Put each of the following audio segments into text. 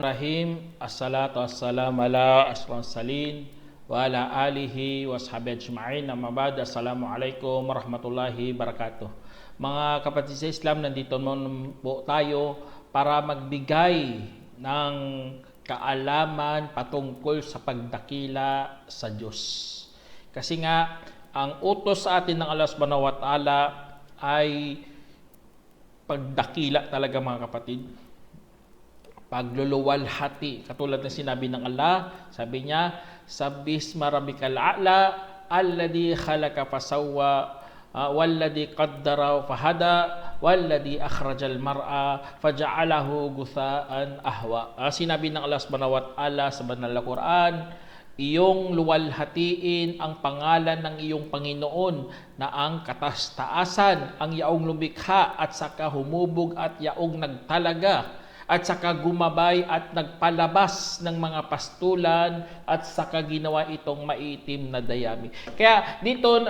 Rahim, assalatu wassalamu ala asrul salin wa ala alihi wa sahbihi ajma'in. Namabad, assalamualaikum warahmatullahi wabarakatuh. Mga kapatid sa Islam, nandito po tayo para magbigay ng kaalaman patungkol sa pagdakila sa Diyos. Kasi nga, ang utos sa atin ng Allah subhanahu wa ta'ala ay pagdakila talaga, mga kapatid. Pagluluwalhati, katulad ng sinabi ng Allah, sabi niya, Sabbisma rabbikal a'la alladhi khalaqa fasawwa walladhi qaddara fahada walladhi akhrajal mar'a faja'alahu gutha'an ahwa. Sinabi ng Allah subhanahu wa ta'ala sa banal na Quran, iyong luwalhatiin ang pangalan ng iyong Panginoon na ang katastaasan, ang yaong lumikha at saka humubog at yaong nagtalaga at saka gumabay at nagpalabas ng mga pastulan at saka ginawa itong maitim na dayami. Kaya dito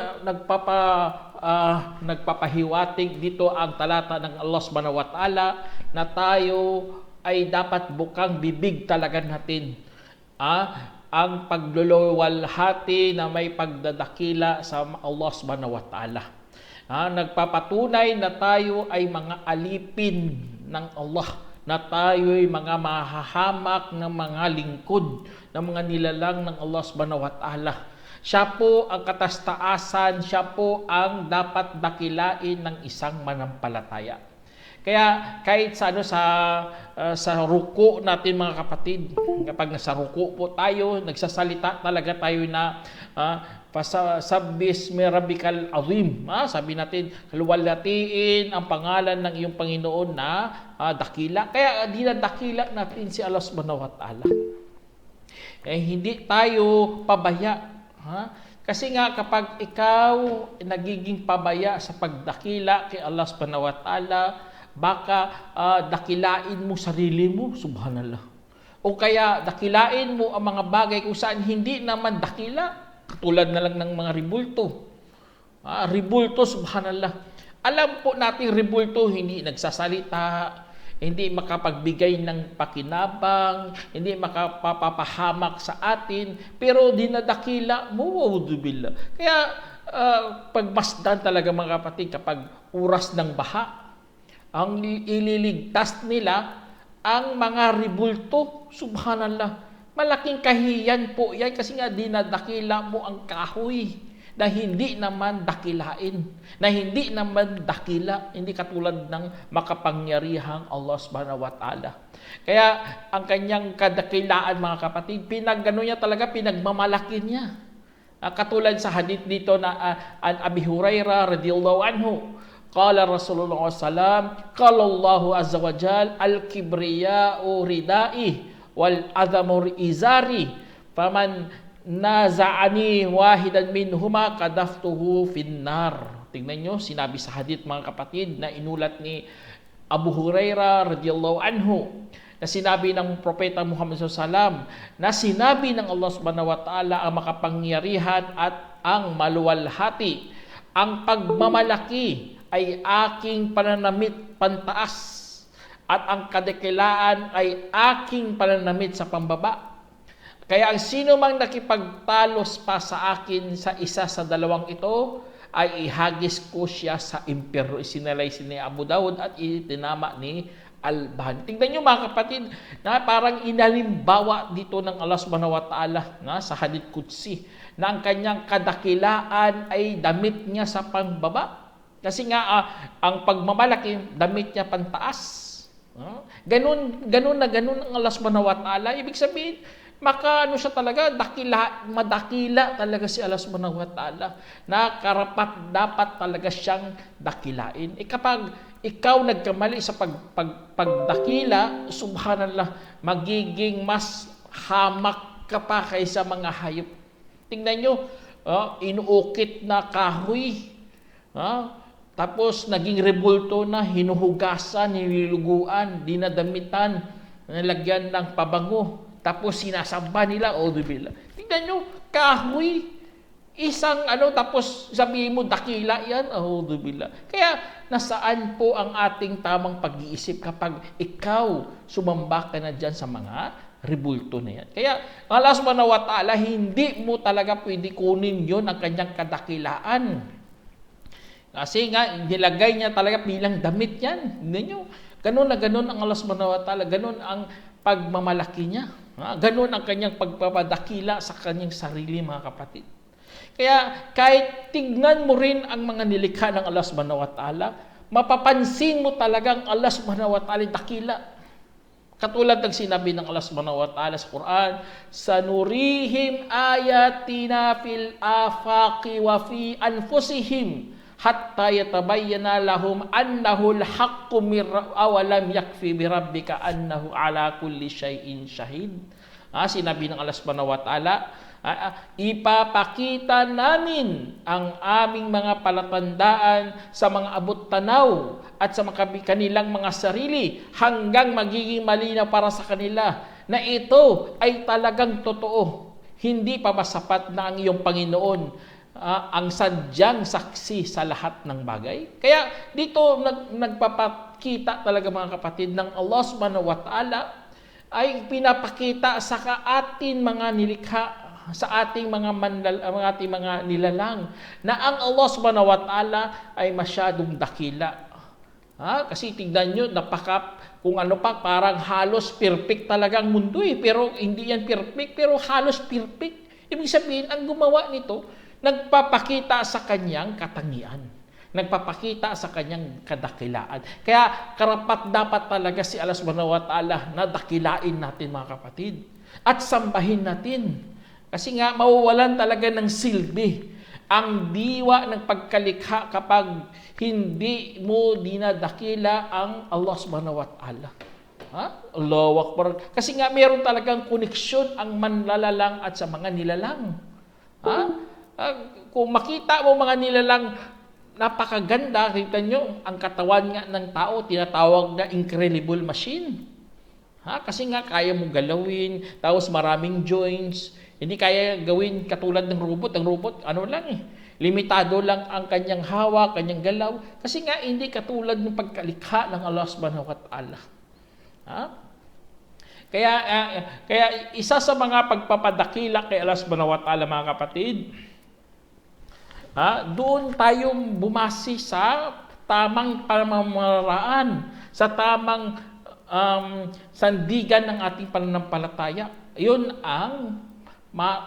nagpapahiwatig dito ang talata ng Allah subhanahu wa ta'ala na tayo ay dapat bukang bibig talaga natin. Ang pagluluwalhati na may pagdadakila sa Allah subhanahu wa ta'ala. Nagpapatunay na tayo ay mga alipin ng Allah, na tayo'y mga mahahamak ng mga lingkod, ng mga nilalang ng Allah subhanahu wa ta'ala. Siya po ang katastaasan, siya po ang dapat dakilain ng isang manampalataya. Kaya kahit sa ruko natin, mga kapatid, kapag nasa ruko po tayo, nagsasalita talaga tayo na Sabbismi rabbikal azim. Sabi natin, luwalhatiin ang pangalan ng iyong Panginoon na dakila. Kaya dinadakila natin si Allah subhanahu wa ta'ala. Hindi tayo pabaya. Kasi nga kapag ikaw nagiging pabaya sa pagdakila kay Allah subhanahu wa ta'ala, baka dakilain mo sarili mo, subhanallah. O kaya dakilain mo ang mga bagay kung saan hindi naman dakila. Katulad na lang ng mga ribulto. Ribulto, subhanallah. Alam po natin ribulto, hindi nagsasalita, hindi makapagbigay ng pakinabang, hindi makapapahamak sa atin, pero dinadakila mo, waudubillah. Kaya pagmasdan talaga, mga kapatid, kapag oras ng baha, ang ililigtas nila ang mga ribulto, subhanallah. Malaking kahiyan po yan kasi nga dinadakila mo ang kahoy na hindi naman dakilain, na hindi naman dakila, hindi katulad ng makapangyarihang Allah subhanahu wa ta'ala. Kaya ang kanyang kadakilaan, mga kapatid, pinagano niya talaga, pinagmamalaki niya. Katulad sa hadith dito na an Abi Hurairah radhiyallahu anhu, qala Rasulullah sallallahu qala Allah azza wa jal al-kibriya'u ridai wal adhamur izari faman naza'ani wahidan minhuma kadaftuhu finnar. Tingnan nyo, sinabi sa hadith, mga kapatid, na inulat ni Abu Hurairah radhiyallahu anhu, na sinabi ng Propeta Muhammad sallallahu alaihi wasallam, na sinabi ng Allah subhanahu wa ta'ala ang makapangyarihan at ang maluwalhati, ang pagmamalaki ay aking pananamit pantaas, at ang kadakilaan ay aking pananamit sa pambaba. Kaya ang sino mang nakipagtalos pa sa akin sa isa sa dalawang ito, ay ihagis ko siya sa impyerno. Isinalay ni Abu Dawud at itinama ni Al-Albani. Tingnan nyo, mga kapatid, na parang inalimbawa dito ng Allah subhanahu wa ta'ala sa hadith Qudsi, na ang kanyang kadakilaan ay damit niya sa pambaba. Kasi nga, ang pagmamalaki, damit niya pantaas. Ganun ang Allah subhanahu wa ta'ala. Ibig sabihin, siya talaga, madakila talaga si Allah subhanahu wa ta'ala, na karapat dapat talaga siyang dakilain. Kapag ikaw nagkamali sa pagdakila, subhanallah, magiging mas hamak ka pa kaysa mga hayop. Tingnan nyo, inuukit na kahoy, tapos naging rebulto na, hinuhugasan, nililuguan, dinadamitan, nilagyan ng pabango, tapos sinasamba nila, tingnan nyo, kahoy, Isang tapos sabihin mo, dakila yan. A'udzubillah. Kaya, nasaan po ang ating tamang pag-iisip kapag ikaw sumamba ka na dyan sa mga rebulto na yan. Kaya, Allah subhanahu wa ta'ala, hindi mo talaga pwede kunin yun ang kanyang kadakilaan. Kasi nga, nilagay niya talaga bilang damit yan. Hindi nyo. Ganun na ganun ang Allah subhanahu wa ta'ala. Ganun ang pagmamalaki niya. Ganun ang kanyang pagpapadakila sa kanyang sarili, mga kapatid. Kaya kahit tignan mo rin ang mga nilikha ng Allah subhanahu wa ta'ala, mapapansin mo talagang Allah subhanahu wa ta'ala dakila. Katulad ng sinabi ng Allah subhanahu wa ta'ala sa Quran, sanurihim ayatina fil afaqi wa fi anfusihim hatta yatabayyana lahum annahu al-haqqu min awalam yakfi bi rabbika annahu ala kulli shay'in shahid. Sinabi ng Allah subhanahu wa ta'ala, ipapakita namin ang aming mga palatandaan sa mga abot-tanaw at sa kanilang mga sarili hanggang magiging malinaw para sa kanila na ito ay talagang totoo. Hindi pa ba sapat na ang iyong Panginoon ang sadyang saksi sa lahat ng bagay? Kaya dito nagpapakita talaga, mga kapatid, ng Allah subhanahu wa ta'ala ay pinapakita sa ating mga nilikha, sa ating mga nilalang, na ang Allah subhanahu wa ta'ala ay masyadong dakila. Kasi tingnan nyo, kung ano pa, parang halos perfect talaga ang mundo pero hindi yan perfect, pero halos perfect. Ibig sabihin, ang gumawa nito, nagpapakita sa kanyang katangian. Nagpapakita sa kanyang kadakilaan. Kaya karapat dapat talaga si Allah subhanahu wa ta'ala na dakilain natin, mga kapatid. At sambahin natin. Kasi nga, mawawalan talaga ng silbi ang diwa ng pagkalikha kapag hindi mo dinadakila ang Allah subhanahu wa ta'ala. Allahu Akbar. Kasi nga, meron talagang koneksyon ang manlalalang at sa mga nilalang. Kung makita mo mga nilalang, napakaganda. Kita nyo, ang katawan nga ng tao, tinatawag na incredible machine. Kasi nga, kaya mo galawin, tapos maraming joints. Hindi kaya gawin katulad ng robot. Ang robot, limitado lang ang kanyang hawak, kanyang galaw. Kasi nga, hindi katulad ng pagkalikha ng Allah subhanahu wa ta'ala. Kaya isa sa mga pagpapadakila kay Allah subhanahu wa ta'ala, mga kapatid, doon tayong bumasi sa tamang pamamaraan, sa tamang sandigan ng ating pananampalataya. Yun ang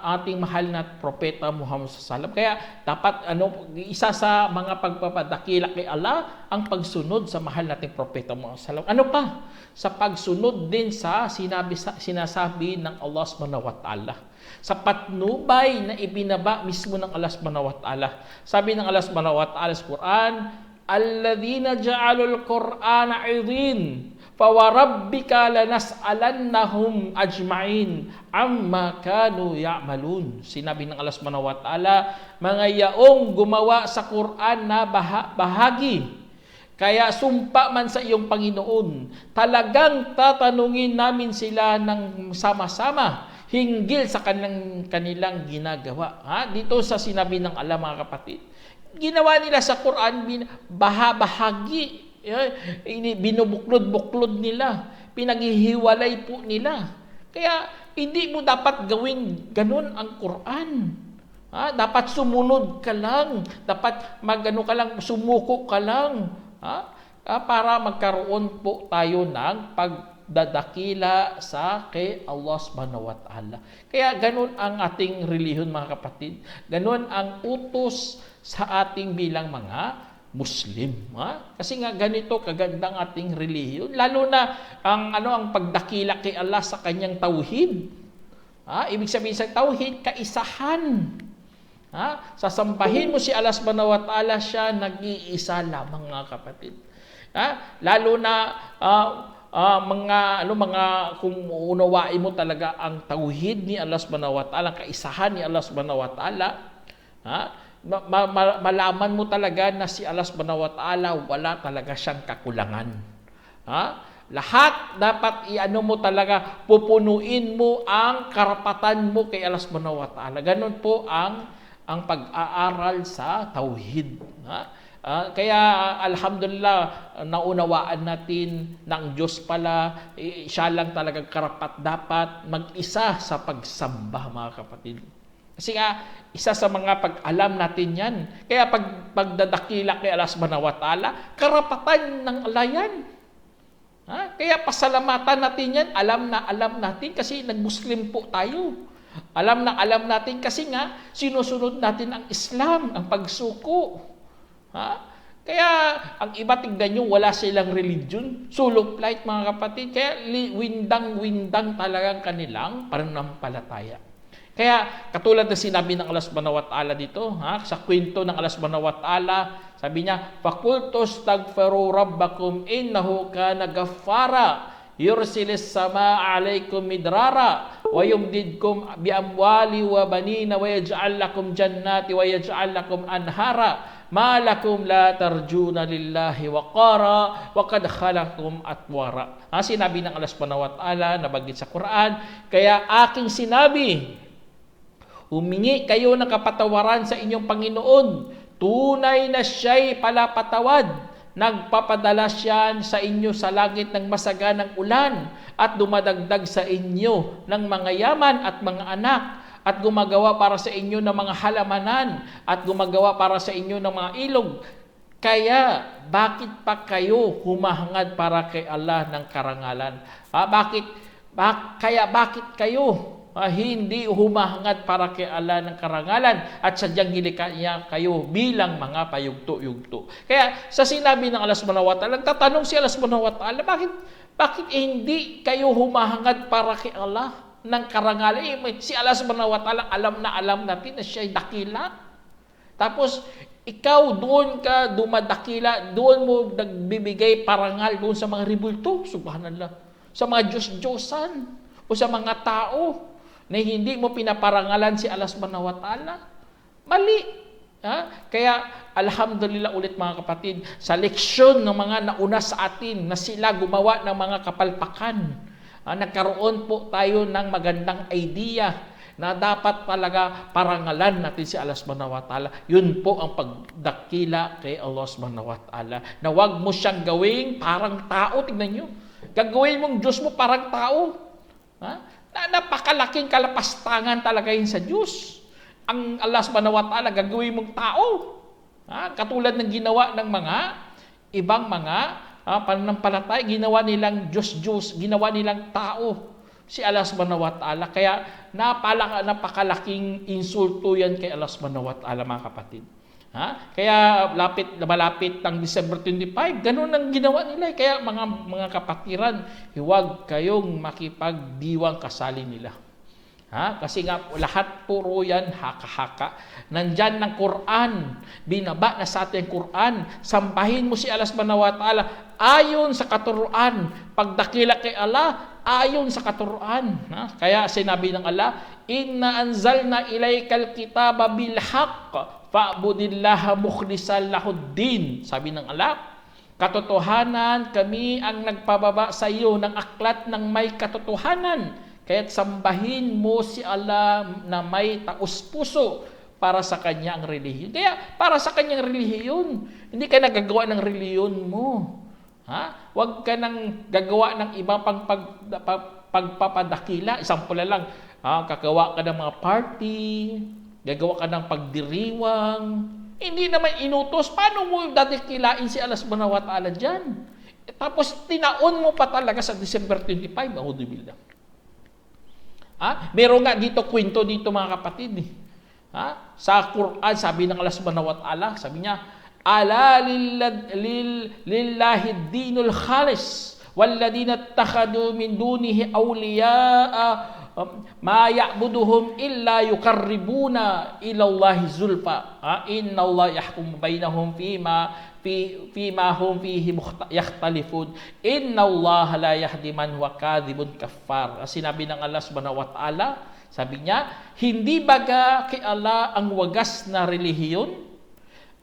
ating mahal na propeta Muhammad sallallahu alaihi wasallam. Kaya dapat isa sa mga pagpapadakila kay Allah ang pagsunod sa mahal nating propeta Muhammad sallallahu alaihi wasallam. Ano pa? Sa pagsunod din sa sinasabi ng Allah subhanahu wa ta'ala. Sa patnubay na ibinaba mismo ng Allah subhanahu wa ta'ala. Sabi ng Allah subhanahu wa ta'ala sa Quran, alladhina ja'alul Qur'ana 'idhin fawarabbika lanas'alannahum ajma'in amma kanu ya'malun. Sinabi ng Allah subhanahu wa ta'ala, mga yaong gumawa sa Quran na bahagi, kaya sumpa man sa iyong Panginoon, talagang tatanungin namin sila ng sama-sama hinggil sa kanilang ginagawa. Dito sa sinabi ng Allah, mga kapatid, ginawa nila sa Quran bahagi. Binubuklod-buklod nila, pinaghihiwalay po nila. Kaya hindi mo dapat gawin ganun ang Quran. Dapat sumunod ka lang, dapat sumuko ka lang, para magkaroon po tayo ng pagdadakila sa kay Allah subhanahu wa ta'ala. Kaya ganun ang ating relihiyon, mga kapatid. Ganun ang utos sa ating bilang mga Muslim. Kasi nga ganito kagandang ating relihiyon, lalo na ang pagdakila kay Allah sa kanyang tauhid. Ibig sabihin sa tauhid, kaisahan. Sasambahin mo si Allah subhanahu wa ta'ala, siya nag-iisa lamang, mga kapatid. Lalo na kung unawain mo talaga ang tauhid ni Allah subhanahu wa ta'ala, kaisahan ni Allah subhanahu wa ta'ala, malaman mo talaga na si Allah subhanahu wa ta'ala wala talaga siyang kakulangan. Lahat dapat mo talaga, pupunuin mo ang karapatan mo kay Allah subhanahu wa ta'ala. Ganun po ang ang pag-aaral sa tauhid. Kaya alhamdulillah, naunawaan natin na ang Diyos pala, siya lang talagang karapat-dapat mag-isa sa pagsamba, mga kapatid. Kasi nga, isa sa mga pag-alam natin yan. Kaya pagdadakila kay Allah subhanahu wa ta'ala, karapatan ng Allah yan. Kaya pasalamatan natin yan, alam na alam natin kasi nag-Muslim po tayo. Alam na alam natin kasi nga, sinusunod natin ang Islam, ang pagsuko. Kaya ang iba, tignan nyo, wala silang religion, solo flight, mga kapatid. Kaya windang-windang talagang kanilang pananampalataya. Kaya katulad na sinabi ng Allah subhanahu wa ta'ala dito, sa kwento ng Allah subhanahu wa ta'ala, sabi niya, "Faqultu astaghfiru rabbakum innahu kana ghaffara yursilis samaa 'alaykum midrara wa yumdidkum bi amwali wa banina wa yaj'al lakum jannati wa yaj'al lakum anhara." Malakum la tarjuna lillahi waqara wa qad khalaqakum atwara. Sinabi ng Allah subhanahu wa ta'ala, nabanggit sa Quran, kaya aking sinabi, humingi kayo ng kapatawaran sa inyong Panginoon. Tunay na siya'y palapatawad. Nagpapadala siya sa inyo sa langit ng masaganang ulan at dumadagdag sa inyo ng mga yaman at mga anak, at gumagawa para sa inyo ng mga halamanan, at gumagawa para sa inyo ng mga ilog. Kaya, bakit pa kayo humahangad para kay Allah ng karangalan? Kaya bakit kayo hindi humahangad para kay Allah ng karangalan at sadyang hilika niya kayo bilang mga payugto-yugto? Kaya, sa sinabi ng Allah subhanahu wa ta'ala, nagtatanong si Allah subhanahu wa ta'ala, bakit hindi kayo humahangad para kay Allah ng karangalan? Si Allah subhanahu wa ta'ala, alam na alam natin na siya'y dakila. Tapos, ikaw doon ka dumadakila, doon mo nagbibigay parangal doon sa mga ribulto, subhanallah, sa mga Diyos-Diyosan, o sa mga tao, na hindi mo pinaparangalan si Allah subhanahu wa ta'ala. Mali. Kaya, alhamdulillah ulit, mga kapatid, sa leksyon ng mga nauna sa atin, na sila gumawa ng mga kapalpakan, nagkaroon po tayo ng magandang idea na dapat talaga parangalan natin si Allah subhanahu wa ta'ala. Yun po ang pagdakila kay Allah subhanahu wa ta'ala. Na wag mo siyang gawing parang tao. Tignan nyo. Gagawin mong Diyos mo parang tao. Napakalaking kalapastangan talaga yun sa Diyos. Ang Allah subhanahu wa ta'ala, gagawin mong tao. Katulad ng ginawa ng mga ibang mga pananampalataya, ginawa nilang Diyos, ginawa nilang tao si Allah subhanahu wa ta'ala. Kaya napakalaking insulto yan kay Allah subhanahu wa ta'ala, mga kapatid. Kaya malapit ng December 25, ganun ang ginawa nila. Kaya mga kapatiran, huwag kayong makipagdiwang kasali nila. Kasi nga lahat puro yan haka-haka. Nandyan ng Quran, binaba na sa ating Quran, sambahin mo si Allah subhanahu wa ta'ala ayon sa katuruan. Pagdakila kay Allah, ayon sa katuruan. Kaya sinabi ng Allah, "Inna anzalna ilaykal kitaba bil haqq fa'budillaha mukhlishan lahuddin." Sabi ng Allah, katotohanan, kami ang nagpababa sa iyo ng aklat ng may katotohanan. Kaya't sambahin mo si Allah na may taos-puso para sa kanya ang relihiyon. Kaya para sa kanyang relihiyon, hindi ka nagagawa ng relihiyon mo. Huwag ka nang gagawa ng iba pang pagpapadakila. Example na lang, kagawa ka ng mga party, gagawa ka ng pagdiriwang. Hindi naman inutos. Paano mo dadakilain si Allah subhanahu wa ta'ala dyan? Tapos tinaon mo pa talaga sa December 25. Auzubillah. Meron nga dito kwento dito, mga kapatid. Sa Quran, sabi ng Allah subhanahu wa ta'ala, sabi niya, "Ala lillahi dinul khalis walladina ittakhadu min dunihi awliya'a ma ya'buduhum illa yuqarribuna ila Allahi zulfa. Inna Allah yahkum bainahum fima hum fihi yakhtalifun. Inna Allah la yahdi man huwa kadhibun kaffar." Sinabi ng Allah subhanahu wa ta'ala, sabi niya, hindi baga kay Allah ang wagas na relihiyon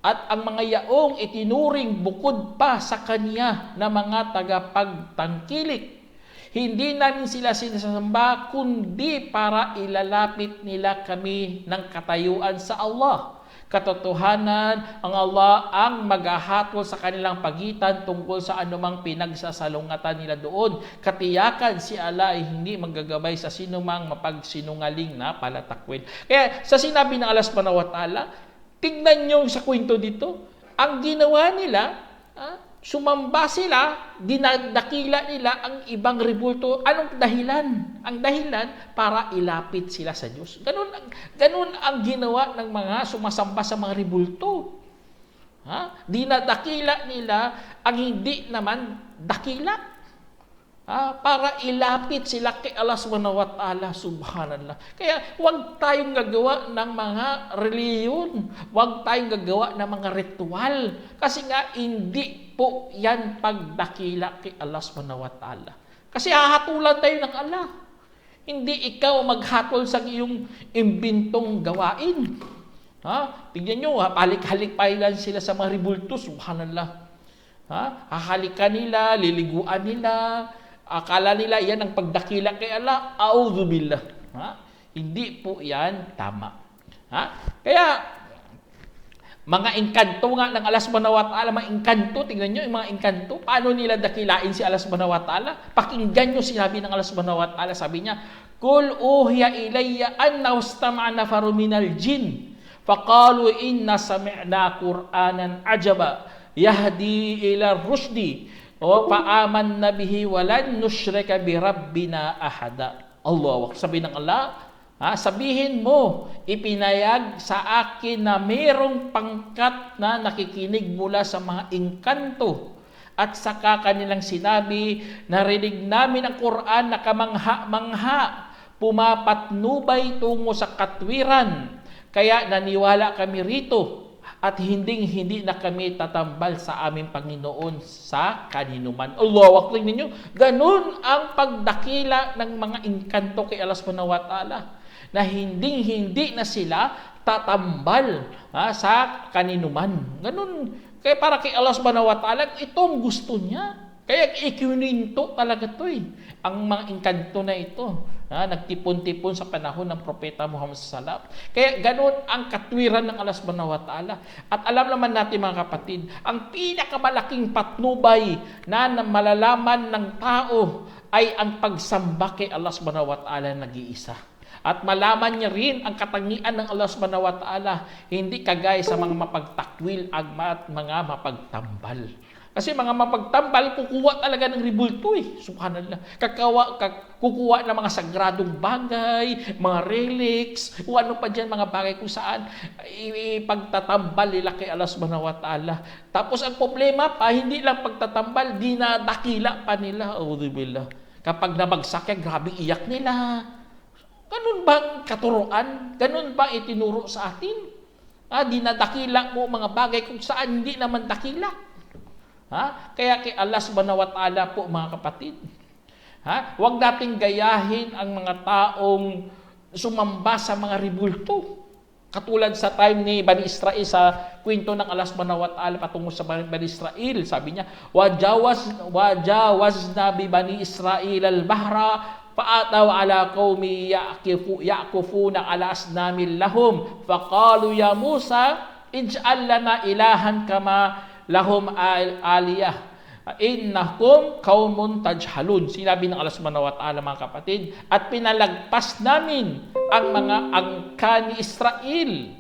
at ang mga yaong itinuring bukod pa sa kanya na mga tagapagtangkilik. Hindi namin sila sinasamba, kundi para ilalapit nila kami ng katayuan sa Allah. Katotohanan, ang Allah ang maghahatol sa kanilang pagitan tungkol sa anumang pinagsasalungatan nila doon. Katiyakan si Allah ay hindi maggagabay sa sinumang mapagsinungaling na palatakwin. Kaya sa sinabi ng Allah subhanahu wa ta'ala, tignan nyo sa kwento dito, ang ginawa nila, sumamba sila, dinadakila nila ang ibang rebulto. Anong dahilan? Ang dahilan para ilapit sila sa Diyos. Ganun ang ginawa ng mga sumasamba sa mga rebulto. Dinadakila nila ang hindi naman dakila. Para ilapit sila kay Allah subhanahu wa ta'ala, subhanallah. Kaya huwag tayong gagawa ng mga reliyon, huwag tayong gagawa ng mga ritual, kasi nga hindi po yan pagdakila kay Allah subhanahu wa ta'ala. Kasi hahatulan tayo ng Allah. Hindi ikaw maghatol sa iyong imbintong gawain. Tignan nyo, halik-halik-pailan sila sa mga rebulto, subhanallah. Hahalikan nila, liliguan nila, akala nila yan ang pagdakila kay Allah. A'udzubillah. Hindi po yan tama. Kaya, mga engkanto nga ng Allah subhanahu wa ta'ala, mga engkanto, tingnan nyo yung mga engkanto, paano nila dakilain si Allah subhanahu wa ta'ala? Pakinggan nyo sinabi ng Allah subhanahu wa ta'ala, sabi niya, Kul uhiya ilayya anna ustama'a nafaru minal jin, faqalu inna sami'na Qur'anan ajaba, yahdi ila rushdi, o paaman na bihi walan nushrika bi rabbina ahada. Allah, sabi ng Allah, sabihin mo, ipinayag sa akin na mayroong pangkat na nakikinig mula sa mga engkanto. At saka kanilang sinabi, narinig namin ang Quran na kamangha-mangha, pumapatnubay tungo sa katwiran. Kaya naniwala kami rito. At hindi na kami tatambal sa aming Panginoon sa kaninuman. Allah, wakling ninyo, ganun ang pagdakila ng mga engkanto kay Allah subhanahu wa ta'ala, na hindi na sila tatambal sa kaninuman. Ganun. Kaya para kay Allah subhanahu wa ta'ala, itong gusto niya. Kaya ikininto talaga ito ang mga engkanto na ito. Nagtipon-tipon sa panahon ng Propeta Muhammad sallallahu alaihi wasallam. Kaya ganun ang katwiran ng Allah subhanahu wa ta'ala. At alam naman natin mga kapatid, ang pinakamalaking patnubay na malalaman ng tao ay ang pagsamba kay Allah subhanahu wa ta'ala nag-iisa. At malaman niya rin ang katangian ng Allah subhanahu wa ta'ala, hindi kagaya sa mga mapagtakwil at mga mapagtambal. Kasi mga mapagtambal, kukuha talaga ng rebulto subhanallah. Kukuha ng mga sagradong bagay, mga relics, kung ano pa dyan, mga bagay kung saan ipagtatambal nila kay Allah subhanahu wa ta'ala. Tapos ang problema pa, hindi lang pagtatambal, dinadakila pa nila. A'udzubillah. Kapag nabagsak yan, grabe iyak nila. Ganun bang katuruan? Ganun ba itinuro sa atin? Dinadakila mo mga bagay kung saan hindi naman dakila. Kaya kay Allah subhanahu wa ta'ala po mga kapatid, huwag nating gayahin ang mga taong sumamba sa mga rebulto. Katulad sa time ni Bani Israel, sa kwento ng Allah subhanahu wa ta'ala patungo sa Bani Israel, sabi niya, wajawazna bi Bani Israel al-bahra faataw ala qaumi yaqufuna ala asnamil lahum faqalu ya Musa ij'al lana ilahan kama lahum aliyah innakum qaumun tajhalun. Sinabi ng Allah subhanahu wa ta'ala mga kapatid, at pinalagpas namin ang mga angka ni Israel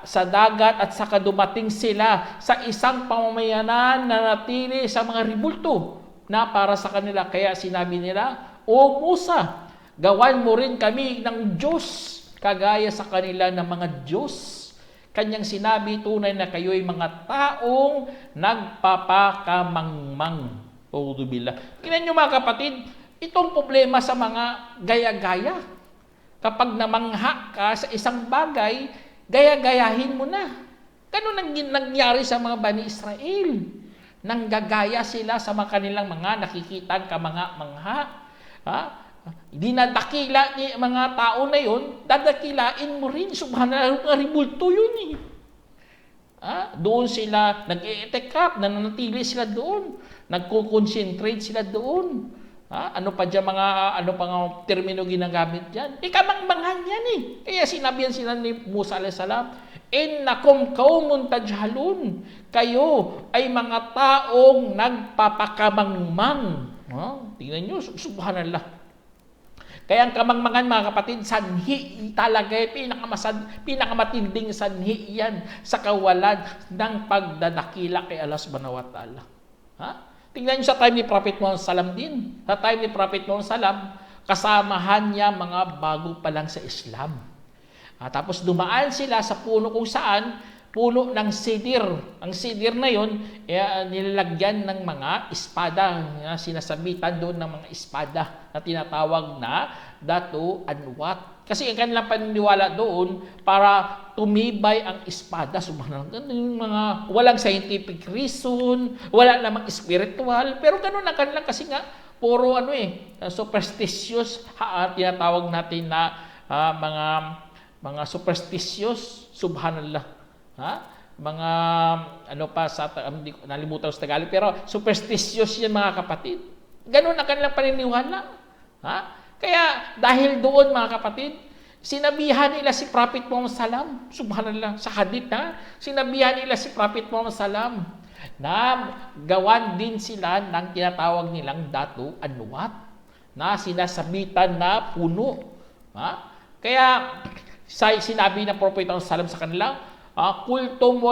sa dagat at saka dumating sila sa isang pamamayanan na natili sa mga rebulto na para sa kanila. Kaya sinabi nila, O Musa, gawan mo rin kami ng Diyos kagaya sa kanila ng mga Diyos. Kanyang sinabi, tunay na kayo'y mga taong nagpapakamangmang. A'udzubillah. Tingnan nyo mga kapatid, itong problema sa mga gaya-gaya. Kapag namangha ka sa isang bagay, gaya-gayahin mo na. Ganun ang nangyari sa mga Bani Israel. Nanggagaya sila sa mga kanilang mga nakikitang kamangha-mangha. Dinadakila ni mga tao na yun, dadakilain mo rin. Subhanallah, rebulto yun Doon sila nag-i-etekap, nananatili sila doon. Nagko-concentrate sila doon. Ano pa dyan ano pa nga termino ginagamit dyan? Kamangmangan yan eh. Kaya sinabihan sila ni Musa alayhis salam, innakum qaumun tajhalun. Kayo ay mga taong nagpapakamangmang. Tingnan nyo, subhanallah. Kaya ang kamangmangan, mga kapatid, sanhi talaga, pinakamatinding sanhi yan sa kawalan ng pagdadakila kay Allah subhanahu wa ta'ala. Tingnan nyo sa time ni Prophet Muhammad salam din. Sa time ni Prophet Muhammad salam, kasamahan niya mga bago pa lang sa Islam. Tapos dumaan sila sa puno kung saan, puno ng sidir. Ang sidir na yun, nilalagyan ng mga espada. Sinasabitan doon ng mga espada na tinatawag na Datu Anwat. Kasi ang kanilang paniniwala doon, para tumibay ang espada. Subhanallah. Yung mga walang scientific reason, wala namang spiritual, pero ganun ang kanilang kasi nga, puro superstitious, tinatawag natin na mga superstitious, subhanallah. Mga nalimutan ko sa Tagalog, pero superstitious yan, mga kapatid. Ganun ang kanilang paniniwala. Kaya dahil doon, mga kapatid, sinabihan nila si Prophet Muhammad salam, subhanallah, sa hadith sinabihan nila si Prophet Muhammad salam na gawan din sila ng tinatawag nilang Datu Anwat na sinasabitan na puno. Kaya sinabi ng Prophet Muhammad salam sa kanila, qultum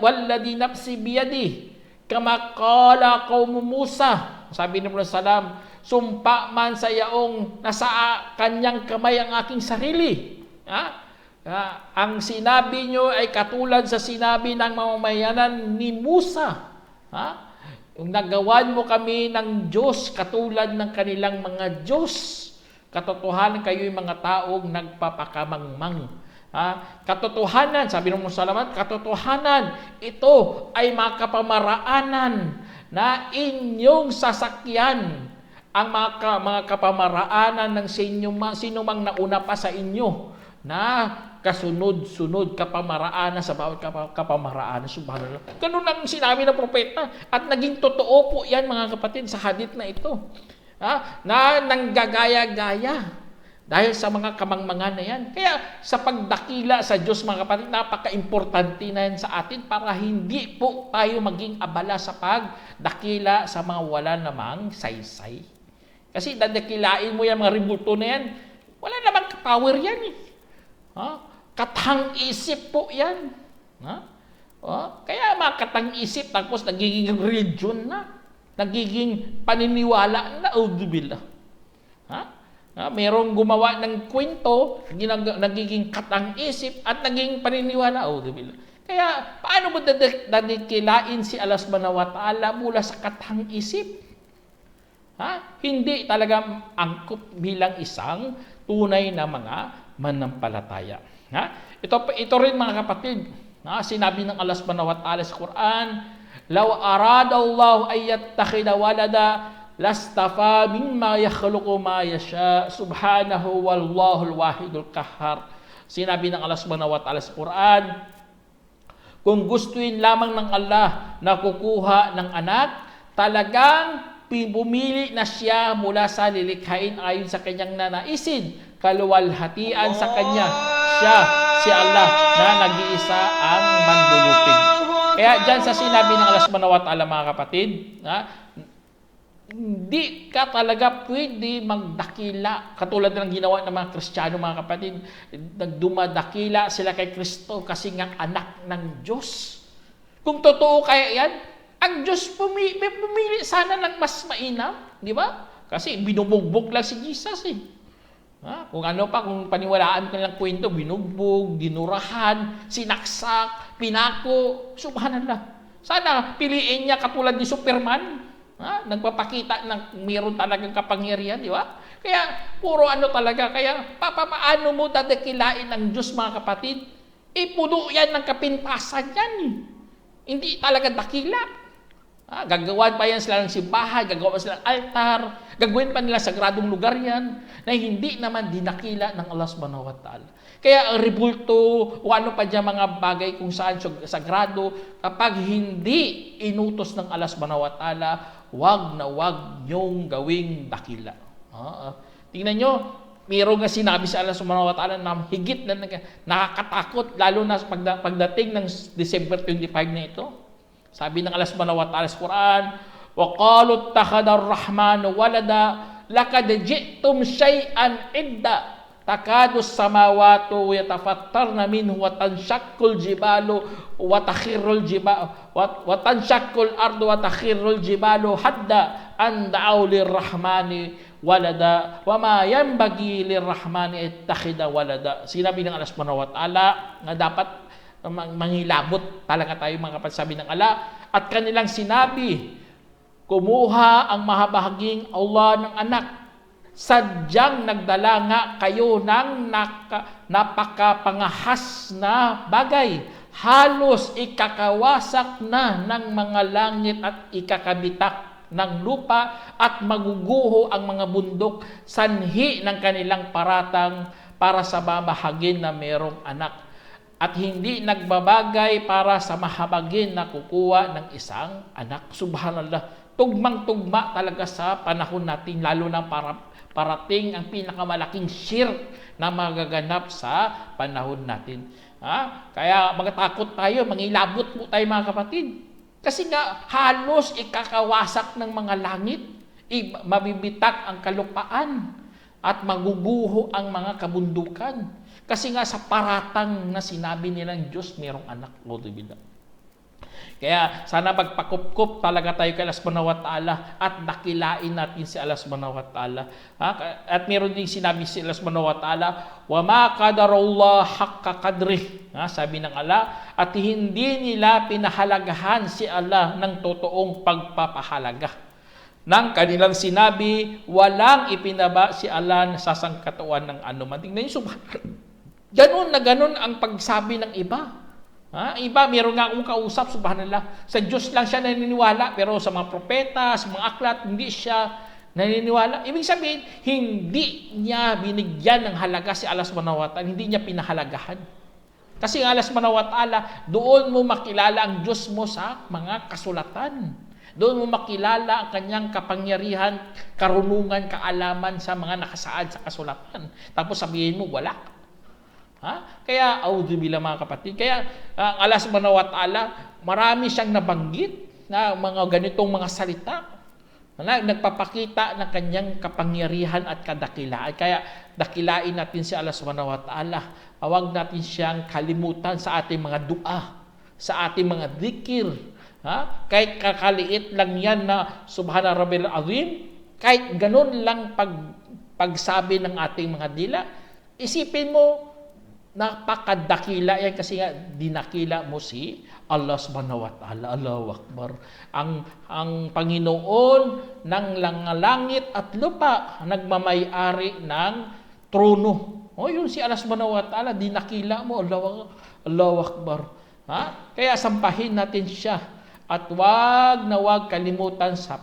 walladhi nafsi biyadi kama qala qaum Musa. Sabi ni Muhammad salam, sumpa man sa yaong nasa kanyang kamay ang aking sarili. Ang sinabi nyo ay katulad sa sinabi ng mamamayanan ni Musa. Yung nagawan mo kami ng Diyos katulad ng kanilang mga Diyos. Katotohanan kayo'y mga taong nagpapakamangmang. Katotohanan, sabi ng Muhammad, katotohanan, ito ay makapamaraanan na inyong sasakyan ang mga kapamaraanan ng sino mang nauna pa sa inyo na kasunod-sunod kapamaraanan sa bawat kapamaraanan. Subhanallah. Ganun ang sinabi ng propeta. At naging totoo po yan, mga kapatid, sa hadith na ito. Na nanggagaya-gaya dahil sa mga kamangmangan na yan. Kaya sa pagdakila sa Diyos, mga kapatid, napaka-importante na yan sa atin para hindi po tayo maging abala sa pagdakila sa mga wala namang saysay. Kasi dadakilain mo yan, mga rebulto na yan, wala namang power yan eh. Katang-isip po yan. Kaya mga katang-isip, tapos nagiging religion na. Nagiging paniniwala na, auzubillah. Merong gumawa ng kwento, nagiging katang-isip at naging paniniwala, auzubillah. Kaya paano mo dadakilain si Allah subhanahu wa ta'ala mula sa katang-isip? Hindi talaga angkop bilang isang tunay na mga manampalataya. Ito rin, mga kapatid, sinabi ng Allah subhanahu wa ta'ala sa Quran, law arada Allah ay yattakhidha walada lastafa mimma yakhluqu ma yasha subhanahu wallahul wahidul qahhar. Sinabi ng Allah subhanahu wa ta'ala sa Quran, kung gustuin lamang ng Allah na kukuha ng anak, talagang pumili na siya mula sa lilikhain ayon sa kanyang nanaisin, kaluwalhatian sa kanya siya, si Allah, na nag-iisa ang manlulupig. Kaya dyan sa sinabi ng Allah subhanahu wa ta'ala, mga kapatid, hindi ka talaga pwede magdakila katulad ng ginawa ng mga Kristiyano, mga kapatid. Nagdumadakila sila kay Kristo kasi nga anak ng Diyos. Kung totoo kaya yan, ang Diyos pumili sana ng mas mainam, di ba? Kasi binubugbog lang si Jesus eh. Kung ano pa, kung paniwalaan ka nilang kwento, binugbog, dinurahan, sinaksak, pinako, subhanallah. Sana piliin niya katulad ni Superman. Nagpapakita ng mayroon talagang kapangyarihan, di ba? Kaya puro talaga. Kaya paano mo dadakilain ang Diyos, mga kapatid? Puno yan ng kapintasan yan. Hindi talaga dakila. Gagawan pa yan sila ng simbahan, gagawa pa sila ng altar, gagawin pa nila sagradong lugar yan na hindi naman dinakila ng Allah subhanahu wa ta'ala. Kaya ang rebulto o ano pa dyan mga bagay kung saan sagrado, kapag hindi inutos ng Allah subhanahu wa ta'ala wag na wag niyong gawing dakila. Tingnan nyo, mayroon nga sinabi sa Allah subhanahu wa ta'ala na higit na nakakatakot, lalo na pagdating ng December 25 na ito. Sabi ng Allah subhanahu wa ta'ala sa Quran, وَقَالُوا اتَّخَذَ الرَّحْمَنُ وَلَدًا لَقَدْ جِئْتُمْ شَيْئًا عِدًّا تَكَادُ السَّمَاوَاتُ يَتَفَطَّرْنَ مِنْهُ وَتَنشَقُّ الْجِبَالُ وَتَنشَقُّ الْأَرْضُ وَتَخِرُّ الْجِبَالُ حَتَّى أَنْ دَعَوْا لِلرَّحْمَنِ وَلَدًا وَمَا يَنبَغِي لِلرَّحْمَنِ أَن يَتَّخِذَ وَلَدًا. Sinabi ng Allah subhanahu wa ta'ala na dapat mangilabot talaga tayo mga kapatid, sabi ng Allah, at kanilang sinabi, kumuha ang mahabahaging Allah ng anak. Sadyang nagdala nga kayo ng napakapangahas na bagay. Halos ikakawasak na ng mga langit at ikakabitak ng lupa at maguguho ang mga bundok, sanhi ng kanilang paratang para sa babahagin na mayroong anak. At hindi nagbabagay para sa mahabagin na kukuha ng isang anak. Subhanallah. Tugmang-tugma talaga sa panahon natin, lalo na parating ang pinakamalaking shirk na magaganap sa panahon natin. Kaya magatakot tayo, mangilabot po tayo mga kapatid. Kasi nga halos ikakawasak ng mga langit, mabibitak ang kalupaan at maguguho ang mga kabundukan. Kasi nga sa paratang na sinabi nilang Diyos, mayroong anak. Kaya sana magpakup-kup talaga tayo kay Allah subhanahu wa ta'ala at dakilain natin si Allah subhanahu wa ta'ala. At meron din sinabi si Allah subhanahu wa ta'ala, وَمَا قَدَرَ اللَّهَ حَقَّ قَدْرِهِ. Sabi ng Allah, at hindi nila pinahalagahan si Allah ng totoong pagpapahalaga. Nang kanilang sinabi, walang ipinaba si Allah sa sangkatuan ng anuman. Tingnan niyo, ganun na ganun ang pagsabi ng iba. Iba, meron nga akong kausap, subhanallah, sa Diyos lang siya naniniwala, pero sa mga propeta, sa mga aklat, hindi siya naniniwala. Ibig sabihin, hindi niya binigyan ng halaga si Allah subhanahu wa ta'ala, hindi niya pinahalagahan. Kasi Allah subhanahu wa ta'ala, doon mo makilala ang Diyos mo sa mga kasulatan. Doon mo makilala ang kanyang kapangyarihan, karunungan, kaalaman sa mga nakasaad sa kasulatan. Tapos sabihin mo, wala. Kaya, auzubillah mga kapatid, kaya Allah subhanahu wa ta'ala, marami siyang nabanggit na mga ganitong mga salita na nagpapakita ng kanyang kapangyarihan at kadakilaan. Kaya dakilain natin si Allah subhanahu wa ta'ala. Huwag natin siyang kalimutan sa ating mga dua, sa ating mga dhikr. Kahit kakaliit lang yan na Subhana Rabbil Azim, kahit ganun lang pagsabi ng ating mga dila, isipin mo, napakadakila yan kasi nga dinakila mo si Allah subhanahu wa ta'ala. Allahu Akbar. Ang Panginoon ng langit at lupa, nagmamay-ari ng trono. Yun si Allah subhanahu wa ta'ala, dinakila mo. Allahu Akbar. Kaya sampahin natin siya. At wag na wag kalimutan sa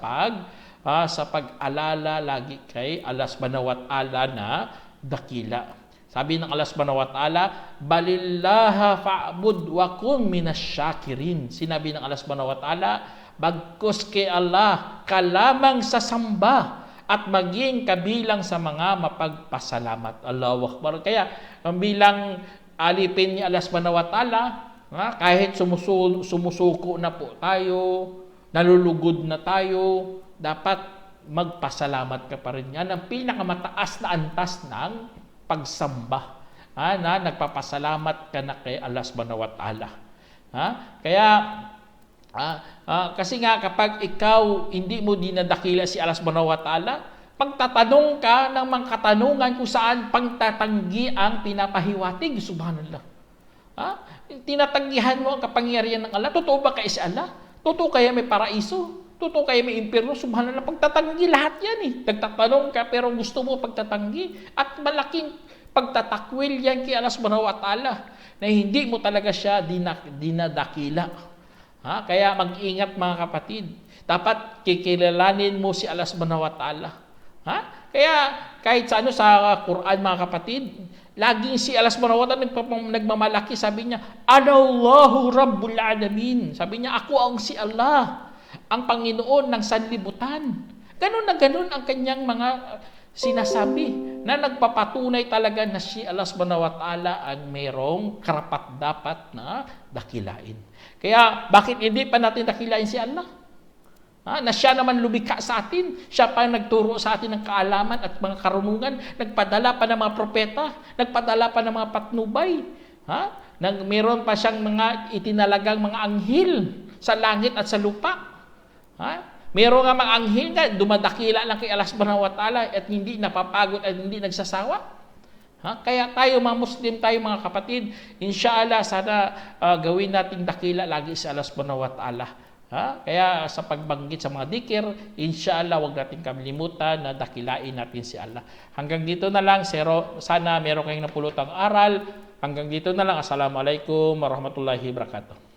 pag-alala lagi kay Allah subhanahu wa ta'ala na dakila. Sabi ng Allah subhanahu wa ta'ala, balillaha fa'bud wa kun minasyakirin. Sinabi ng Allah subhanahu wa ta'ala, bagkus kay Allah, kalamang sa samba at maging kabilang sa mga mapagpasalamat. Allahu Akbar. Kaya bilang alipin ni Allah subhanahu wa ta'ala, kahit sumusuko na po tayo, nalulugod na tayo, dapat magpasalamat ka pa rin. Yan ang pinakamataas na antas ng pagsamba. Na nagpapasalamat ka na kay Allah subhanahu wa ta'ala. Kaya, kasi nga kapag ikaw hindi mo dinadakila si Allah subhanahu wa ta'ala, pagtatanong ka ng mga katanungan kung saan pangtatanggi ang pinapahiwatig, subhanallah. Tinatanggihan mo ang kapangyarihan ng Allah. Totoo ba kaya si Allah? Totoo kaya may paraiso? Totoo kaya may impyerno? Subhanallah, pagtatanggi lahat yan Nagtatanong ka pero gusto mo pagtatanggi. At malaking pagtatakwil yan kay Allah subhanahu wa ta'ala na hindi mo talaga siya dinadakila. Kaya mag-ingat mga kapatid. Dapat kikilalanin mo si Allah subhanahu wa ta'ala. Kaya kahit sa sa Quran mga kapatid, laging si Allah subhanahu wa ta'ala nagmamalaki, sabi niya, Anallahu Rabbul Alamin. Sabi niya, ako ang si Allah, ang Panginoon ng sanlibutan. Ganun na ganun ang kanyang mga sinasabi na nagpapatunay talaga na si Allah subhanahu wa ta'ala ang mayroong karapat-dapat na dakilain. Kaya bakit hindi pa natin dakilain si Allah? Na siya naman lumikha sa atin, siya pa nagturo sa atin ng kaalaman at mga karunungan, nagpadala pa ng mga propeta, nagpadala pa ng mga patnubay. Meron pa siyang mga itinalagang mga anghel sa langit at sa lupa. Meron nga mga anghel nga, dumadakila lang kay Allah subhanahu wa ta'ala at hindi napapagod at hindi nagsasawa. Kaya tayo mga Muslim, tayo mga kapatid, inshallah sana gawin nating dakila lagi si Allah subhanahu wa ta'ala. Kaya sa pagbanggit sa mga dikir, inshallah wag natin kamalimutan na dakilain natin si Allah. Hanggang dito na lang, sana meron kayong napulutang aral. Hanggang dito na lang. Assalamualaikum warahmatullahi wabarakatuh.